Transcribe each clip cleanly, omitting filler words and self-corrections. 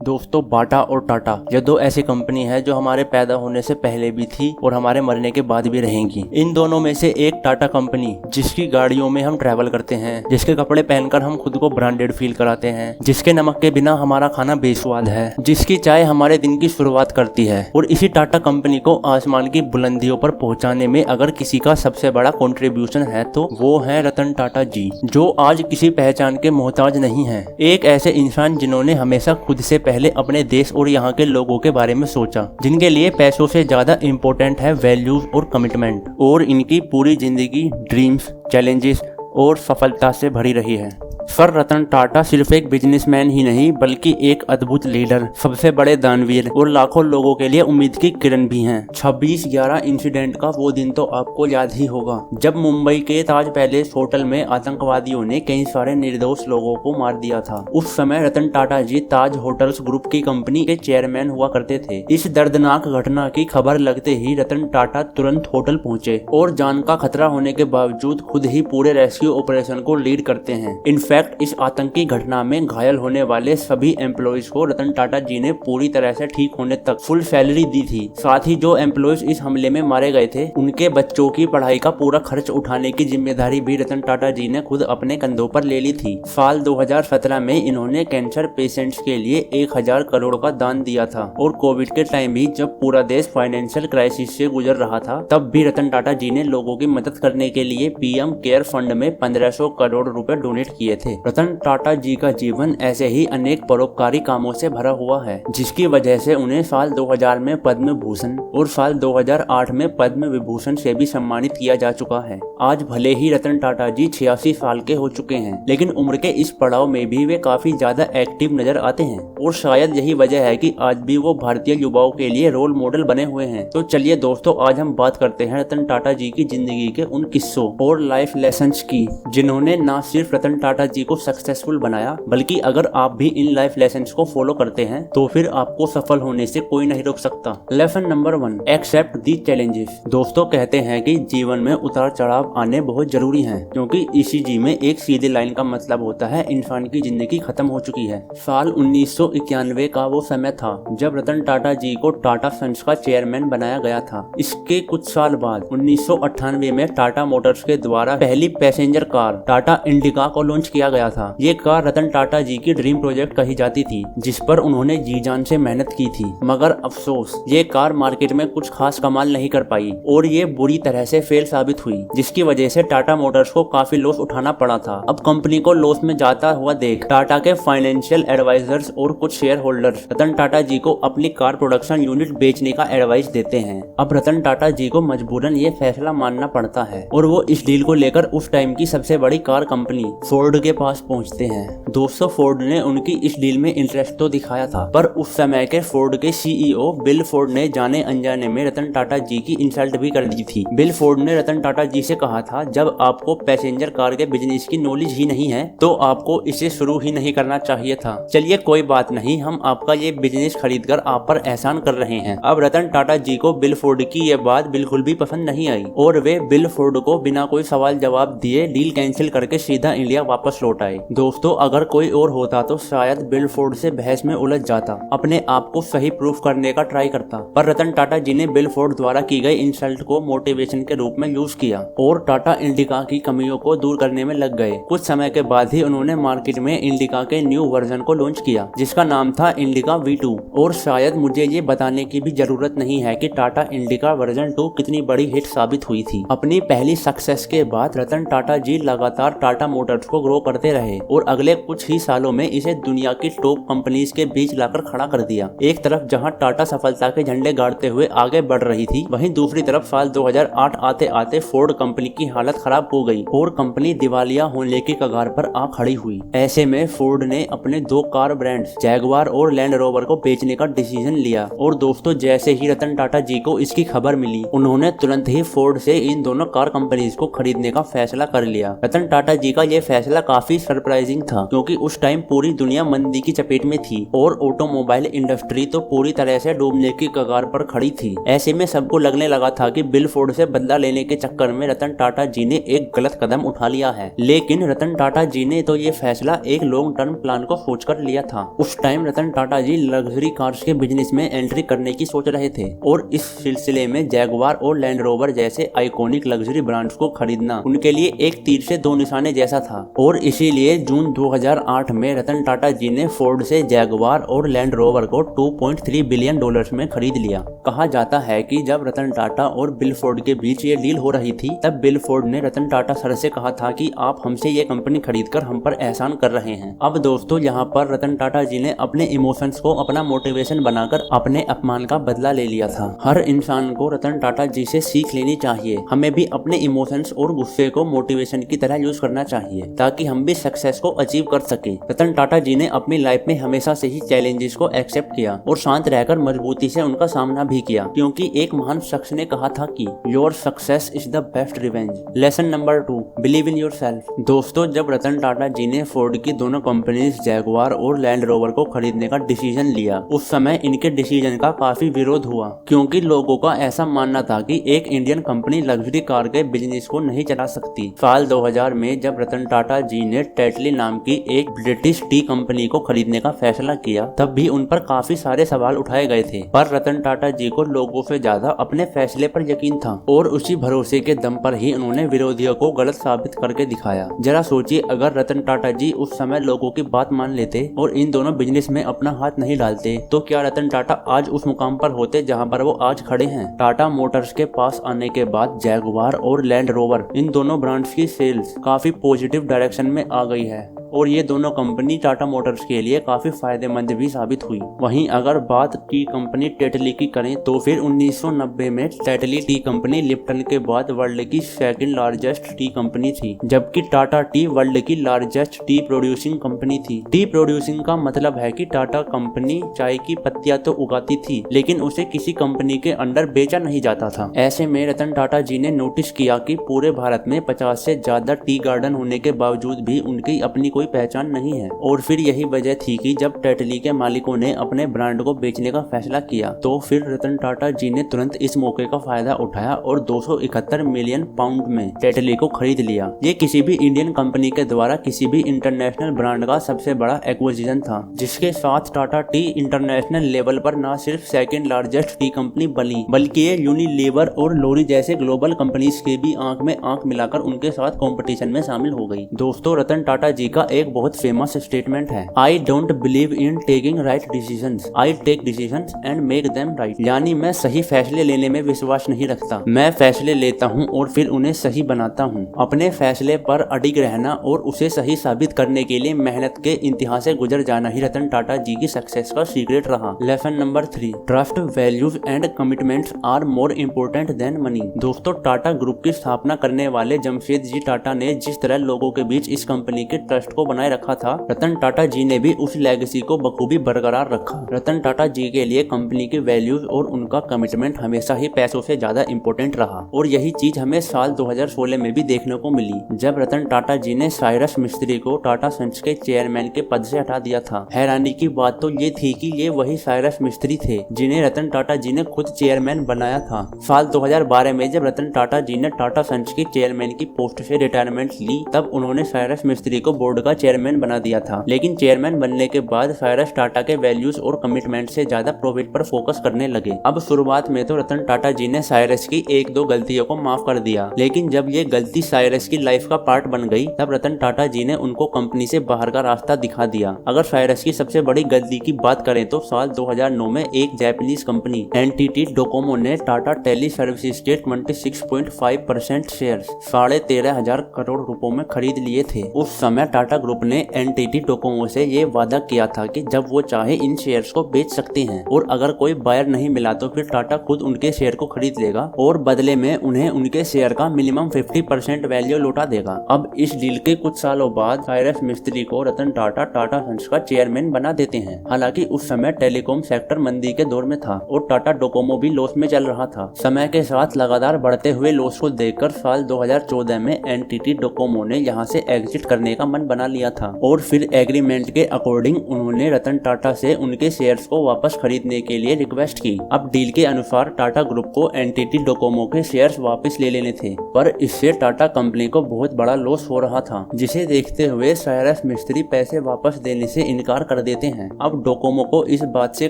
दोस्तों, बाटा और टाटा ये दो ऐसी कंपनी है जो हमारे पैदा होने से पहले भी थी और हमारे मरने के बाद भी रहेंगी। इन दोनों में से एक टाटा कंपनी, जिसकी गाड़ियों में हम ट्रैवल करते हैं, जिसके कपड़े पहनकर हम खुद को ब्रांडेड फील कराते हैं, जिसके नमक के बिना हमारा खाना बेस्वाद है, जिसकी चाय हमारे दिन की शुरुआत करती है। और इसी टाटा कंपनी को आसमान की बुलंदियों पर पहुंचाने में अगर किसी का सबसे बड़ा कंट्रीब्यूशन है तो वो है रतन टाटा जी, जो आज किसी पहचान के मोहताज नहीं है। एक ऐसे इंसान जिन्होंने हमेशा खुद से पहले अपने देश और यहाँ के लोगों के बारे में सोचा, जिनके लिए पैसों से ज्यादा इम्पोर्टेंट है वैल्यूज और कमिटमेंट। और इनकी पूरी जिंदगी ड्रीम्स, चैलेंजेस और सफलता से भरी रही है। सर रतन टाटा सिर्फ एक बिजनेसमैन ही नहीं बल्कि एक अद्भुत लीडर, सबसे बड़े दानवीर और लाखों लोगों के लिए उम्मीद की किरण भी हैं। 26/11 इंसिडेंट का वो दिन तो आपको याद ही होगा, जब मुंबई के ताज पैलेस होटल में आतंकवादियों ने कई सारे निर्दोष लोगों को मार दिया था। उस समय रतन टाटा जी ताज होटल्स ग्रुप की कंपनी के चेयरमैन हुआ करते थे। इस दर्दनाक घटना की खबर लगते ही रतन टाटा तुरंत होटल पहुंचे और जान का खतरा होने के बावजूद खुद ही पूरे रेस्क्यू ऑपरेशन को लीड करते हैं। इनफैक्ट इस आतंकी घटना में घायल होने वाले सभी एम्प्लॉइज को रतन टाटा जी ने पूरी तरह से ठीक होने तक फुल सैलरी दी थी। साथ ही जो एम्प्लॉइज इस हमले में मारे गए थे, उनके बच्चों की पढ़ाई का पूरा खर्च उठाने की जिम्मेदारी भी रतन टाटा जी ने खुद अपने कंधों पर ले ली थी। साल 2017 में इन्होंने कैंसर पेशेंट्स के लिए 1000 करोड़ का दान दिया था। और कोविड के टाइम भी जब पूरा देश फाइनेंशियल क्राइसिस से गुजर रहा था, तब भी रतन टाटा जी ने लोगों की मदद करने के लिए पीएम केयर फंड में 1500 करोड़ रुपए डोनेट किए थे। रतन टाटा जी का जीवन ऐसे ही अनेक परोपकारी कामों से भरा हुआ है, जिसकी वजह से उन्हें साल 2000 में पद्म भूषण और साल 2008 में पद्म विभूषण से भी सम्मानित किया जा चुका है। आज भले ही रतन टाटा जी 86 साल के हो चुके हैं, लेकिन उम्र के इस पड़ाव में भी वे काफी ज्यादा एक्टिव नजर आते हैं। और शायद यही वजह है कि आज भी वो भारतीय युवाओं के लिए रोल मॉडल बने हुए हैं। तो चलिए दोस्तों, आज हम बात करते हैं रतन टाटा जी की जिंदगी के उन किस्सों और लाइफ लेसन्स की, जिन्होंने न सिर्फ रतन टाटा जी को सक्सेसफुल बनाया, बल्कि अगर आप भी इन लाइफ लेसन्स को फॉलो करते हैं तो फिर आपको सफल होने से कोई नहीं रोक सकता। Lesson number 1, except the challenges. दोस्तों, कहते हैं कि जीवन में उतार चढ़ाव आने बहुत जरूरी हैं, क्योंकि ईसीजी में एक सीधी लाइन का मतलब होता है इंसान की जिंदगी खत्म हो चुकी है। साल 1991 का वो समय था जब रतन टाटा जी को टाटा सन्स का चेयरमैन बनाया गया था। इसके कुछ साल बाद 1998 में टाटा मोटर्स के द्वारा पहली पैसेंजर कार टाटा इंडिका को लॉन्च किया गया था। ये कार रतन टाटा जी की ड्रीम प्रोजेक्ट कही जाती थी, जिस पर उन्होंने जी जान से मेहनत की थी। मगर अफसोस, ये कार मार्केट में कुछ खास कमाल नहीं कर पाई और ये बुरी तरह से फेल साबित हुई, जिसकी वजह से टाटा मोटर्स को काफी लॉस उठाना पड़ा था। अब कंपनी को लॉस में जाता हुआ देख टाटा के फाइनेंशियल एडवाइजर्स और कुछ शेयर होल्डर्स रतन टाटा जी को अपनी कार प्रोडक्शन यूनिट बेचने का एडवाइस देते हैं। अब रतन टाटा जी को मजबूरन ये फैसला मानना पड़ता है और वो इस डील को लेकर उस टाइम की सबसे बड़ी कार कंपनी फोर्ड के पास पहुंचते हैं। दोस्तों, फोर्ड ने उनकी इस डील में इंटरेस्ट तो दिखाया था, पर उस समय के फोर्ड के सीईओ बिल फोर्ड ने जाने अनजाने में रतन टाटा जी की इंसल्ट भी कर दी थी। बिल फोर्ड ने रतन टाटा जी से कहा था, जब आपको पैसेंजर कार के बिजनेस की नॉलेज ही नहीं है तो आपको इसे शुरू ही नहीं करना चाहिए था। चलिए कोई बात नहीं, हम आपका ये बिजनेस खरीद कर आप पर एहसान कर रहे हैं। अब रतन टाटा जी को बिल फोर्ड की ये बात बिल्कुल भी पसंद नहीं आई और वे बिल फोर्ड को बिना कोई सवाल जवाब दिए डील कैंसिल करके सीधा इंडिया वापस लौट आए। दोस्तों, अगर कोई और होता तो शायद बिल फोर्ड से बहस में उलझ जाता, अपने आप को सही प्रूफ करने का ट्राई करता, पर रतन टाटा जी ने बिल फोर्ड द्वारा की गई इंसल्ट को मोटिवेशन के रूप में यूज किया और टाटा इंडिका की कमियों को दूर करने में लग गए। कुछ समय के बाद ही उन्होंने मार्केट में इंडिका के न्यू वर्जन को लॉन्च किया, जिसका नाम था इंडिका V2। और शायद मुझे ये बताने की भी जरूरत नहीं है कि टाटा इंडिका वर्जन 2 कितनी बड़ी हिट साबित हुई थी। अपनी पहली सक्सेस के बाद रतन टाटा जी लगातार टाटा मोटर्स को ग्रो करते रहे और अगले कुछ ही सालों में इसे दुनिया की टॉप कंपनीज के बीच लाकर खड़ा कर दिया। एक तरफ जहां टाटा सफलता के झंडे गाड़ते हुए आगे बढ़ रही थी, वहीं दूसरी तरफ साल 2008 आते आते फोर्ड कंपनी की हालत खराब हो गई और कंपनी दिवालिया होने की कगार पर आ खड़ी हुई। ऐसे में फोर्ड ने अपने 2 कार ब्रांड्स जैगवार और लैंड रोवर को बेचने का डिसीजन लिया। और दोस्तों, जैसे ही रतन टाटा जी को इसकी खबर मिली, उन्होंने तुरंत ही फोर्ड से इन दोनों कार कंपनीज को खरीदने का फैसला कर कर लिया। रतन टाटा जी का ये फैसला काफी सरप्राइजिंग था, क्योंकि उस टाइम पूरी दुनिया मंदी की चपेट में थी और ऑटोमोबाइल इंडस्ट्री तो पूरी तरह से डूबने की कगार पर खड़ी थी। ऐसे में सबको लगने लगा था कि बिल फोर्ड से बदला लेने के चक्कर में रतन टाटा जी ने एक गलत कदम उठा लिया है। लेकिन रतन टाटा जी ने तो ये फैसला एक लॉन्ग टर्म प्लान को सोचकर लिया था। उस टाइम रतन टाटा जी लग्जरी कार्स के बिजनेस में एंट्री करने की सोच रहे थे और इस सिलसिले में जैगुआर और लैंड रोवर जैसे आइकॉनिक लग्जरी ब्रांड्स को खरीदना उनके लिए एक तीर से दो निशाने जैसा था। और इसीलिए जून 2008 में रतन टाटा जी ने फोर्ड से जैगुआर और लैंड रोवर को $2.3 बिलियन में खरीद लिया। कहा जाता है कि जब रतन टाटा और बिल फोर्ड के बीच ये डील हो रही थी, तब बिल फोर्ड ने रतन टाटा सर से कहा था कि आप हमसे ये कंपनी खरीदकर हम पर एहसान कर रहे हैं। अब दोस्तों, यहाँ पर रतन टाटा जी ने अपने इमोशंस को अपना मोटिवेशन बनाकर अपने अपमान का बदला ले लिया था। हर इंसान को रतन टाटा जी से सीख लेनी चाहिए। हमें भी अपने इमोशंस और गुस्से को मोटिवेशन की तरह यूज करना चाहिए, ताकि हम भी सक्सेस को अचीव कर सके। रतन टाटा जी ने अपनी लाइफ में हमेशा से ही चैलेंजेस को एक्सेप्ट किया और शांत रहकर मजबूती से उनका सामना भी किया, क्योंकि एक महान शख्स ने कहा था कि your success is the best revenge. Lesson number 2, believe in yourself. दोस्तों, जब रतन टाटा जी ने फोर्ड की दोनों कंपनीज जैगुआर और लैंड रोवर को खरीदने का डिसीजन लिया, उस समय इनके डिसीजन का काफी विरोध हुआ, क्योंकि लोगों का ऐसा मानना था कि एक इंडियन कंपनी लग्जरी कार के बिजनेस को नहीं चला सकती। साल 2000 में जब रतन टाटा जी ने टेटली नाम की एक ब्रिटिश टी कंपनी को खरीदने का फैसला किया, तब भी उन पर काफी सारे सवाल उठाए गए थे। पर रतन टाटा जी को लोगों से ज्यादा अपने फैसले पर यकीन था और उसी भरोसे के दम पर ही उन्होंने विरोधियों को गलत साबित करके दिखाया। जरा सोचिए, अगर रतन टाटा जी उस समय लोगों की बात मान लेते और इन दोनों बिजनेस में अपना हाथ नहीं डालते, तो क्या रतन टाटा आज उस मुकाम पर होते जहां पर वो आज खड़े हैं? टाटा मोटर्स के पास आने के बाद जैगुआर और लैंड रोवर, इन दोनों ब्रांड्स की सेल्स काफी पॉजिटिव डायरेक्शन में आ गई है और ये दोनों कंपनी टाटा मोटर्स के लिए काफी फायदेमंद भी साबित हुई। वहीं अगर बात टी कंपनी टेटली की करें, तो फिर 1990 में टेटली टी कंपनी लिप्टन के बाद वर्ल्ड की सेकंड लार्जेस्ट टी कंपनी थी, जबकि टाटा टी वर्ल्ड की लार्जेस्ट टी प्रोड्यूसिंग कंपनी थी। टी प्रोड्यूसिंग का मतलब है कि टाटा कंपनी चाय की पत्तियां तो उगाती थी, लेकिन उसे किसी कंपनी के अंडर बेचा नहीं जाता था। ऐसे में रतन टाटा जी ने नोटिस किया कि पूरे भारत में 50 से ज्यादा टी गार्डन होने के बावजूद भी उनकी अपनी कोई पहचान नहीं है। और फिर यही वजह थी कि जब टेटली के मालिकों ने अपने ब्रांड को बेचने का फैसला किया, तो फिर रतन टाटा जी ने तुरंत इस मौके का फायदा उठाया और 271 मिलियन पाउंड में टेटली को खरीद लिया। ये किसी भी इंडियन कंपनी के द्वारा किसी भी इंटरनेशनल ब्रांड का सबसे बड़ा एक्विजिशन था, जिसके साथ टाटा टी इंटरनेशनल लेवल पर न सिर्फ सेकंड लार्जेस्ट टी कंपनी बनी, बल्कि ये यूनिलीवर और लोरी जैसे ग्लोबल कंपनीज के भी आंख में आंख मिलाकर उनके साथ कंपटीशन में शामिल हो गई। दोस्तों, रतन टाटा जी का एक बहुत फेमस स्टेटमेंट है, I don't believe in taking right decisions, I take decisions and make them right. यानी मैं सही फैसले लेने में विश्वास नहीं रखता, मैं फैसले लेता हूँ और फिर उन्हें सही बनाता हूँ। अपने फैसले पर अडिग रहना और उसे सही साबित करने के लिए मेहनत के इंतहा से गुजर जाना ही रतन टाटा जी की सक्सेस का सीक्रेट रहा। Lesson number 3, trust, values and commitments are more important than money. दोस्तों, टाटा ग्रुप की स्थापना करने वाले जमशेद जी टाटा ने जिस तरह लोगों के बीच इस कंपनी के ट्रस्ट को बनाए रखा था, रतन टाटा जी ने भी उस लेगेसी को बखूबी बरकरार रखा। रतन टाटा जी के लिए कंपनी की वैल्यूज और उनका कमिटमेंट हमेशा ही पैसों से ज्यादा इम्पोर्टेंट रहा और यही चीज हमें साल 2016 में भी देखने को मिली, जब रतन टाटा जी ने साइरस मिस्त्री को टाटा सन्स के चेयरमैन के पद से हटा दिया था। हैरानी की बात तो ये थी कि ये वही साइरस मिस्त्री थे जिन्हें रतन टाटा जी ने खुद चेयरमैन बनाया था। साल 2012 में जब रतन टाटा जी ने टाटा सन्स की चेयरमैन की पोस्ट से रिटायरमेंट ली, तब उन्होंने साइरस मिस्त्री को बोर्ड का चेयरमैन बना दिया था। लेकिन चेयरमैन बनने के बाद साइरस टाटा के वैल्यूज और कमिटमेंट से ज्यादा प्रॉफिट पर फोकस करने लगे। अब शुरुआत में तो रतन टाटा जी ने साइरस की एक दो गलतियों को माफ कर दिया, लेकिन जब ये गलती साइरस की लाइफ का पार्ट बन गई, तब रतन टाटा जी ने उनको कंपनी से बाहर का रास्ता दिखा दिया। अगर साइरस की सबसे बड़ी गलती की बात करें तो साल 2009 में एक जापानीज कंपनी एनटीटी डोकोमो ने टाटा टेली सर्विसेज के 26.5% शेयर 13,500 करोड़ रुपयों में खरीद लिए थे। उस समय टाटा ग्रुप ने एनटीटी डोकोमो से ये वादा किया था कि जब वो चाहे इन शेयर्स को बेच सकते हैं और अगर कोई बायर नहीं मिला तो फिर टाटा खुद उनके शेयर को खरीद लेगा और बदले में उन्हें उनके शेयर का मिनिमम 50% वैल्यू लौटा देगा। अब इस डील के कुछ सालों बाद साइरस मिस्त्री को रतन टाटा टाटा सन्स का चेयरमैन बना देते हैं। हालांकि उस समय टेलीकॉम सेक्टर मंदी के दौर में था और टाटा डोकोमो भी लॉस में चल रहा था। समय के साथ लगातार बढ़ते हुए लॉस को देखकर साल 2014 में एनटीटी डोकोमो ने यहाँ से एग्जिट करने का मन बना लिया था और फिर एग्रीमेंट के अकॉर्डिंग उन्होंने रतन टाटा से उनके शेयर्स को वापस खरीदने के लिए रिक्वेस्ट की। अब डील के अनुसार टाटा ग्रुप को एनटीटी डोकोमो के शेयर्स वापस ले लेने थे, पर इससे टाटा कंपनी को बहुत बड़ा लॉस हो रहा था, जिसे देखते हुए साइरस मिस्त्री पैसे वापस देने से इनकार कर देते हैं। अब डोकोमो को इस बात से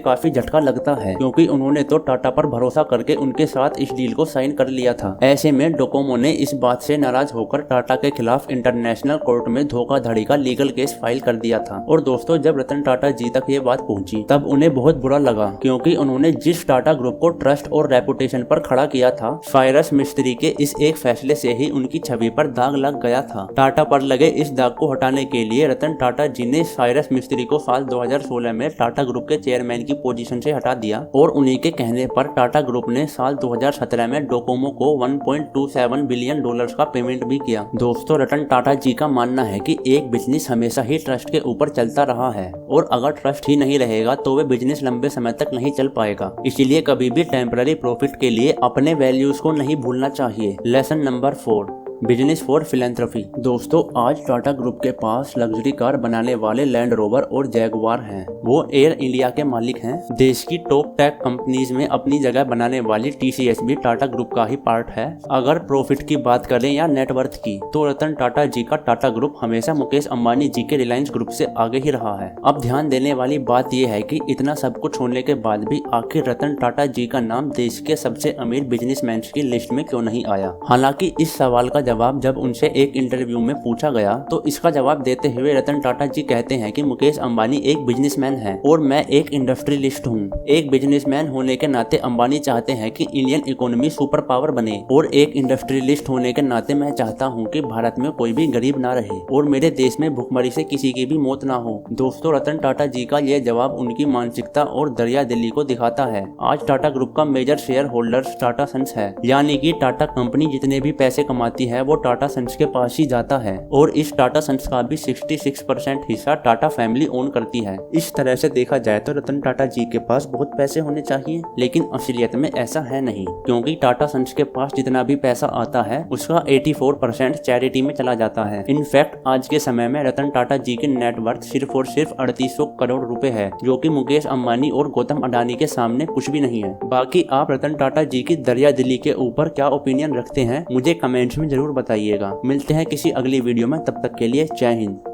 काफी झटका लगता है क्योंकि उन्होंने तो टाटा पर भरोसा करके उनके साथ इस डील को साइन कर लिया था। ऐसे में डोकोमो ने इस बात से नाराज होकर टाटा के खिलाफ इंटरनेशनल कोर्ट में धोखाधड़ी का लीगल केस फाइल कर दिया था। और दोस्तों, जब रतन टाटा जी तक ये बात पहुंची तब उन्हें बहुत बुरा लगा क्योंकि उन्होंने जिस टाटा ग्रुप को ट्रस्ट और रेपुटेशन पर खड़ा किया था, साइरस मिस्त्री के इस एक फैसले से ही उनकी छवि पर दाग लग गया था। टाटा पर लगे इस दाग को हटाने के लिए रतन टाटा जी ने साइरस मिस्त्री को साल 2016 में टाटा ग्रुप के चेयरमैन की पोजीशन से हटा दिया और उन्हीं के कहने पर टाटा ग्रुप ने साल 2017 में डोकोमो को $1.27 बिलियन का पेमेंट भी किया। दोस्तों, रतन टाटा जी का मानना है कि एक बिजनेस हमेशा ही ट्रस्ट के ऊपर चलता रहा है और अगर ट्रस्ट ही नहीं रहेगा तो वे बिजनेस लंबे समय तक नहीं चल पाएगा। इसीलिए कभी भी टेम्पररी प्रॉफिट के लिए अपने वैल्यूज को नहीं भूलना चाहिए। Lesson number 4, business for philanthropy. दोस्तों, आज टाटा ग्रुप के पास लग्जरी कार बनाने वाले लैंड रोवर और जैगुआर हैं। वो एयर इंडिया के मालिक हैं। देश की टॉप टेक कंपनीज में अपनी जगह बनाने वाली टीसीएस भी टाटा ग्रुप का ही पार्ट है। अगर प्रॉफिट की बात करें या नेटवर्थ की तो रतन टाटा जी का टाटा ग्रुप हमेशा मुकेश अंबानी जी के रिलायंस ग्रुप से आगे ही रहा है। अब ध्यान देने वाली बात यह है कि इतना सब कुछ होने के बाद भी आखिर रतन टाटा जी का नाम देश के सबसे अमीर बिजनेसमैन की लिस्ट में क्यों नहीं आया। हालांकि इस सवाल का जवाब जब उनसे एक इंटरव्यू में पूछा गया तो इसका जवाब देते हुए रतन टाटा जी कहते हैं कि मुकेश अंबानी एक बिजनेसमैन है और मैं एक इंडस्ट्रियलिस्ट हूँ। एक बिजनेसमैन होने के नाते अंबानी चाहते हैं कि इंडियन इकोनॉमी सुपर पावर बने और एक इंडस्ट्रियलिस्ट होने के नाते मैं चाहता हूँ कि भारत में कोई भी गरीब ना रहे और मेरे देश में भुखमरी से किसी की भी मौत ना हो। दोस्तों, रतन टाटा जी का यह जवाब उनकी मानसिकता और दरिया दिली को दिखाता है। आज टाटा ग्रुप का major shareholder Tata Sons है, यानी कि टाटा कंपनी जितने भी पैसे कमाती है वो टाटा सन्स के पास ही जाता है और इस टाटा सन्स का भी 66% हिस्सा टाटा फैमिली ओन करती है। इस तरह से देखा जाए तो रतन टाटा जी के पास बहुत पैसे होने चाहिए, लेकिन असलियत में ऐसा है नहीं क्योंकि टाटा सन्स के पास जितना भी पैसा आता है उसका 84% चैरिटी में चला जाता है। इनफैक्ट आज के समय में रतन टाटा जी के नेटवर्थ सिर्फ और सिर्फ 3800 करोड़ रुपए है, जो कि मुकेश अंबानी और गौतम अडानी के सामने कुछ भी नहीं है। बाकी आप रतन टाटा जी की दरिया दिली के ऊपर क्या ओपिनियन रखते हैं मुझे कमेंट्स में जरूर बताइएगा। मिलते हैं किसी अगली वीडियो में, तब तक के लिए जय हिंद।